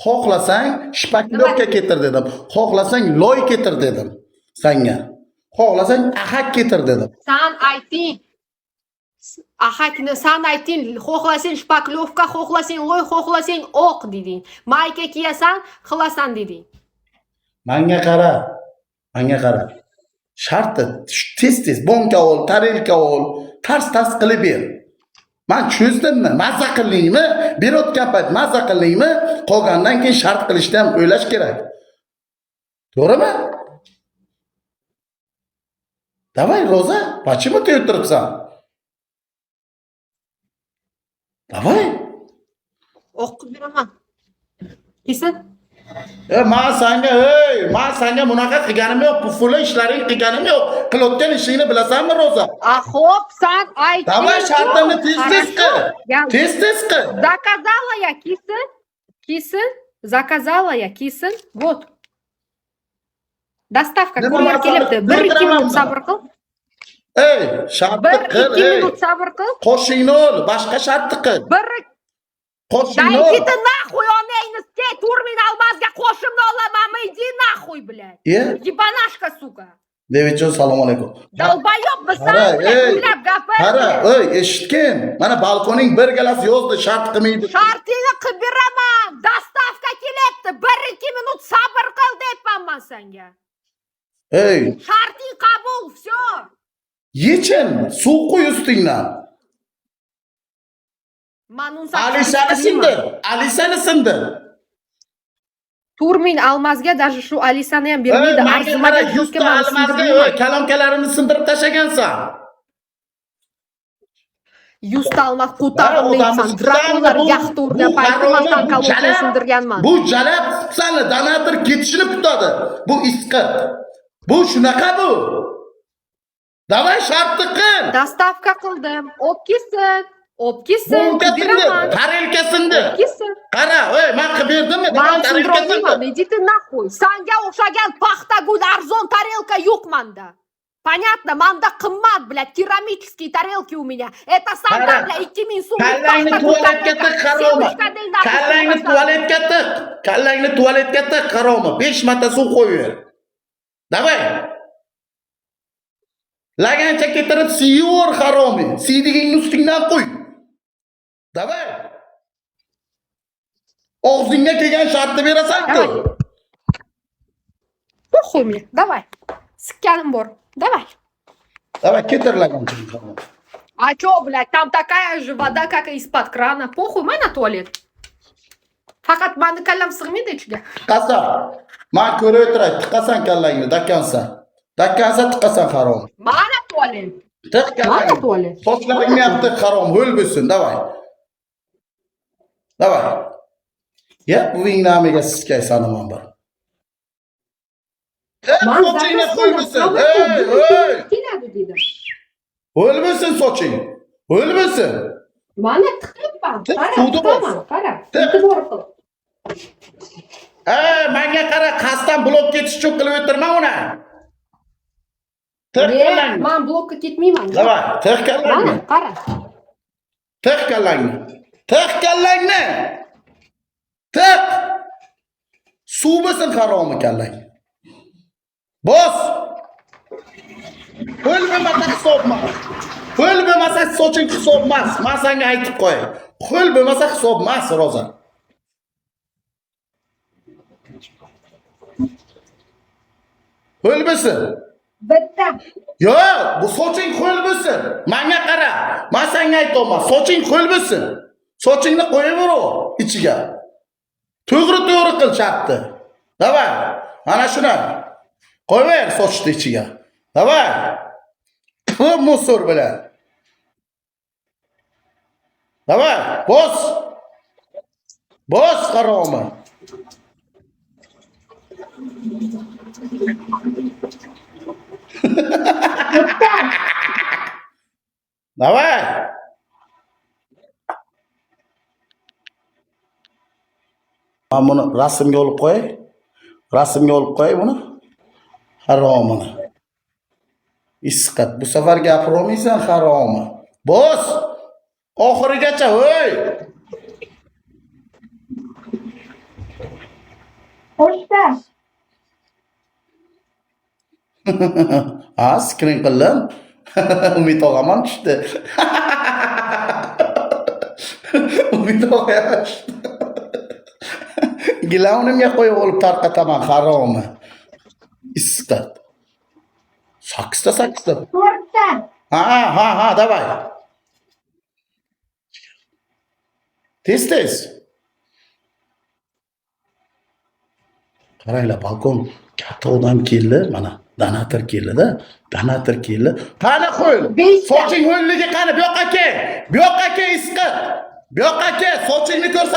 Xohlasang shpaklovka ketir dedim. Xohlasang loy ketir dedim senga. Xohlasang ahak ketir dedim. Sen ayting. Ahakni sen ayting. Xohlasang shpaklovka, xohlasang loy, xohlasang oq deding. Mayka kiyasan, xilasan deding. Menga qara. Menga qara. Sharti tez bonka ol, tarelka ol, tars qilib ber. Men tushuzdimmi? Mazza qilingmi? Berayotgan payt mazza qilingmi? Qolgandan keyin shart qilishni ham o'ylash kerak. To'g'rimi? Давай, Роза, почему ты o'tiribsan? Давай. O'qib beraman. Kesin. Men senga bunaqa qilganim yo'q, pufuli ishlaring qilganim yo'q. Qilayotgan ishingni bilasanmi, Roza? Xo'p, sen ayting. Давай, shartlarni tez qil. Tez qil. Заказала я, кисын. Заказала я, кисын. Вот. Dostavka kuryer kelibdi. 1-2 minut sabr qil. Ey, shartni qil. 1-2 minut sabr qil. Qo'shingni ol, boshqa shartni qil. Qo'shingni ol. Дайте нахуй, он ей турмин алмазga qo'shimni olamanmi? Иди нахуй, блядь. Ебанашка, сука. Devichon, salom alaykum. Dalbayoq bisan, o'ylab gapir. Qara, eshitgin. Mana balkoning bir galas yozdi, shart qilmaydi. Shartingni qilib beraman. Dostavka kelibdi. 1-2 minut sabr qil deyapman men senga. Ey, Sharting qabul, всё. yechin, suv qo'y ustingdan. Alisani sindir. Turmin Almazga даже shu Alisani ham bermaydi. Arzimagan yo'lga men sindirmayman. Kalomkalarini sindirib tashagansan. 100 ta almaz ko'tarilmaysan. Drakonlar yaxta urgan paytda men kalomkani sindirganman. Bu jalab sani donator ketishini kutadi. Bu isqit. Bu shunaqa bu. Davay shartni qil. Dostavka qildim. Obkisin. Beraman. Tarelkasindi. Qara, men qilib berdimmi? Tarelkasindi. Иди ты нахуй. Sanga o'xshagan paxtagul arzon tarelka yo'q menda. Понятно, manda qimmat, блядь, керамические тарелки у меня. Это сам, блядь, 2000 so'm. Kallangni tualetga tiq, qaroma. Kallangni tualetga tiq, qaroma. 5 marta suv qo'yib ber. Davay. Lagancha ketirib siyur haromi. Siydigingni ustingdan qo'y. Davay. Og'zingga kelgan shartni berasan-ku. Похуй мне, давай. Sikkanim bor. Давай. Давай, ketir lagancha. А чё, блядь, там такая же вода, как и из-под крана. Похуй, mana tualet. Faqat meni kallam sig'maydi ichiga. Qasa. Men ko'rib o'tiray, tiqasan kallangni, dakkansan. Dakkansa tiqasan harom. Mana tualet. Tiq kallangni. Mana tualet. Sochlaringni ham tiq harom, ho'l bo'lsin, davay. Davay. Ya, buvingni amiga siskaysan men bir. Sochingni qo'ymisin. Keladi dedim. O'lmasin soching. O'lmasin. Mana tiqibman. Qara. E'tibor qil. Menga qara, qasddan blok ketish uchun qilib o'tirma uni. Tiq kallangni. Men blokka ketmayman. Davay, tiq kallangni. Mana, qara. Tiq kallangni. Tiq kallangni. Tiq. Suv bo'lsin haromi kallang. Bos. Qo'l bo'lmasa hisobmas. Qo'l bo'lmasa soching hisobmas. Men senga aytib qo'yay. Qo'l bo'lmasa hisobmas, Roza. Qo'l bo'lsin. Bitta. Yo'q, bu soching qo'l bo'lsin. Menga qara. Men senga aytayman, soching qo'l bo'lsin. Sochingni qo'yaver ichiga. To'g'ri qil shartni. Davay. Mana shuni. Qo'yaver sochni ichiga. Davay. Bu musor bilan. Davay, bos. Bos haromi. Davay. Men buni rasmga olib qo'yay. Rasmga olib qo'yay buni. Haromini. Isqat. Bu safar gapirolmaysan haromi. Bos. Oxirigacha, voy. Pochta. Ha, skrin qildim. Umid og'am tushdi. Umid og'am tushdi. Gilavnimga qo'yib olib tarqataman haromi. Istat. Sakkizta. To'rtta. Ha, давай. Tez. Qaranglar, balkon katta odam keldi, mana donator keldi-da. Donator keldi. Qani qo'l. Beshta. Soching ho'lligi qani, bu yoqqa kel. Bu yoqqa kel isqit. Bu yoqqa kel, sochingni ko'rsat.